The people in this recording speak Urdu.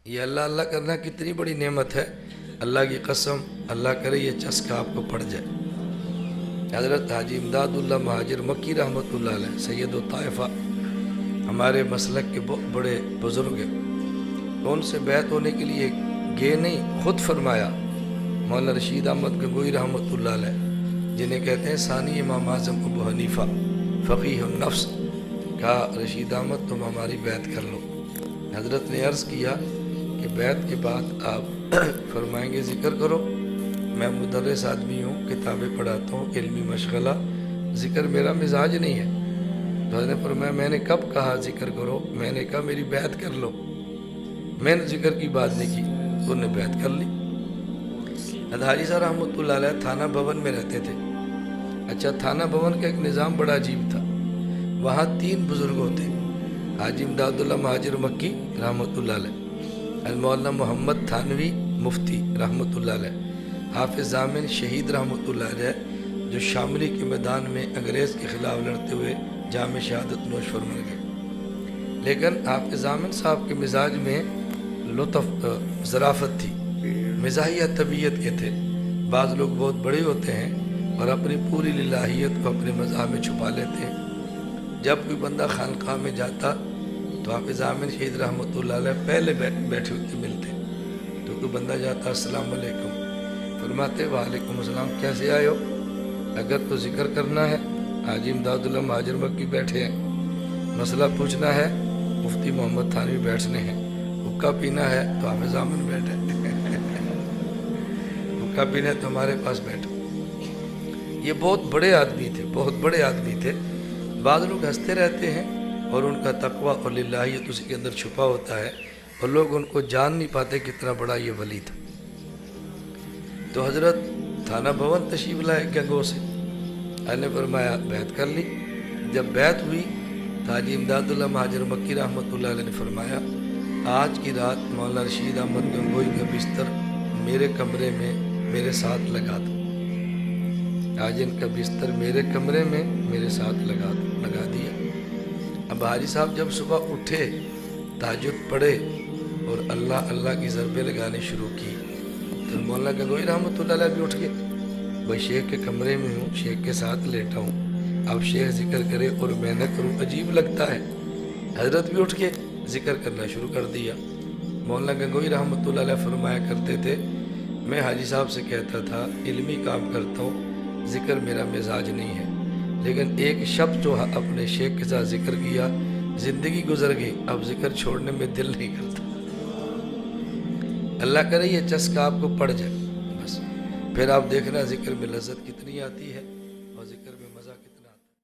یہ اللہ اللہ کرنا کتنی بڑی نعمت ہے، اللہ کی قسم اللہ کرے یہ چسکا آپ کو پڑ جائے۔ حضرت حاجی امداد اللہ مہاجر مکی رحمۃ اللہ علیہ سید و طائفہ ہمارے مسلک کے بہت بڑے بزرگ ہیں، ان سے بیعت ہونے کے لیے گئے نہیں، خود فرمایا مولانا رشید احمد گنگوئی رحمۃ اللہ علیہ جنہیں کہتے ہیں ثانی امام اعظم ابو حنیفہ فقیہ النفس، کہا رشید احمد تم ہماری بیعت کر لو۔ حضرت نے عرض کیا کہ بیعت کے بعد آپ فرمائیں گے ذکر کرو، میں مدرس آدمی ہوں، کتابیں پڑھاتا ہوں، علمی مشغلہ، ذکر میرا مزاج نہیں ہے۔ تو حضرت نے فرمایا میں نے کب کہا ذکر کرو؟ میں نے کہا میری بیعت کر لو، میں نے ذکر کی بات نہیں کی، انہوں نے بیعت کر لی۔ حاجی صاحب رحمۃ اللہ علیہ تھانہ بھون میں رہتے تھے۔ اچھا، تھانہ بھون کا ایک نظام بڑا عجیب تھا، وہاں 3 بزرگ ہوتے، حاجی امداد اللہ مہاجر مکی رحمۃ اللہ علیہ، مولانا محمد تھانوی مفتی رحمۃ اللہ علیہ، حافظ ضامن شہید رحمۃ اللہ علیہ جو شاملی کے میدان میں انگریز کے خلاف لڑتے ہوئے جام شہادت نوش فرما گئے۔ لیکن حافظ ضامن صاحب کے مزاج میں لطف ظرافت تھی، مزاحیہ طبیعت کے تھے۔ بعض لوگ بہت بڑے ہوتے ہیں اور اپنی پوری للہیت کو اپنے مزاح میں چھپا لیتے ہیں۔ جب کوئی بندہ خانقاہ میں جاتا تو حافظ ضامن شہید رحمۃ اللہ علیہ پہلے بیٹھے ہوتے ملتے، تو کوئی بندہ جاتا السلام علیکم، فرماتے وعلیکم السلام، کیسے آئے ہو؟ اگر تو ذکر کرنا ہے حاجی امداد اللہ مہاجر مکی بیٹھے ہیں، مسئلہ پوچھنا ہے مفتی محمد تھانوی بیٹھنے ہیں، حقہ پینا ہے تو حافظ ضامن بیٹھے، حقہ پینا ہے تو ہمارے پاس بیٹھو۔ یہ بہت بڑے آدمی تھے، بہت بڑے آدمی تھے۔ بعض لوگ ہنستے رہتے ہیں اور ان کا تقویٰ اور للہیت اسی کے اندر چھپا ہوتا ہے اور لوگ ان کو جان نہیں پاتے کتنا بڑا یہ ولی تھا۔ تو حضرت تھانہ بھون تشریف لائے گنگو سے، نے فرمایا بیعت کر لی۔ جب بیعت ہوئی تو حاجی امداد اللہ مہاجر مکی رحمۃ اللہ علیہ نے فرمایا آج کی رات مولانا رشید احمد گنگوئی کا بستر میرے کمرے میں میرے ساتھ لگا دو، آج ان کا بستر میرے کمرے میں میرے ساتھ لگا دیا۔ اب حاجی صاحب جب صبح اٹھے، تہجد پڑھے اور اللہ اللہ کی ضربیں لگانے شروع کی تو مولانا گنگوئی رحمۃ اللہ علیہ بھی اٹھ گئے، بھائی شیخ کے کمرے میں ہوں، شیخ کے ساتھ لیٹا ہوں، اب شیخ ذکر کرے اور میں نہ کروں، عجیب لگتا ہے۔ حضرت بھی اٹھ کے ذکر کرنا شروع کر دیا۔ مولانا گنگوئی رحمۃ اللہ علیہ فرمایا کرتے تھے میں حاجی صاحب سے کہتا تھا علمی کام کرتا ہوں، ذکر میرا مزاج نہیں ہے، لیکن ایک شب جو اپنے شیخ کے ساتھ ذکر کیا زندگی گزر گئی، اب ذکر چھوڑنے میں دل نہیں کرتا۔ اللہ کرے یہ چسکا آپ کو پڑ جائے، بس پھر آپ دیکھنا ذکر میں لذت کتنی آتی ہے اور ذکر میں مزہ کتنا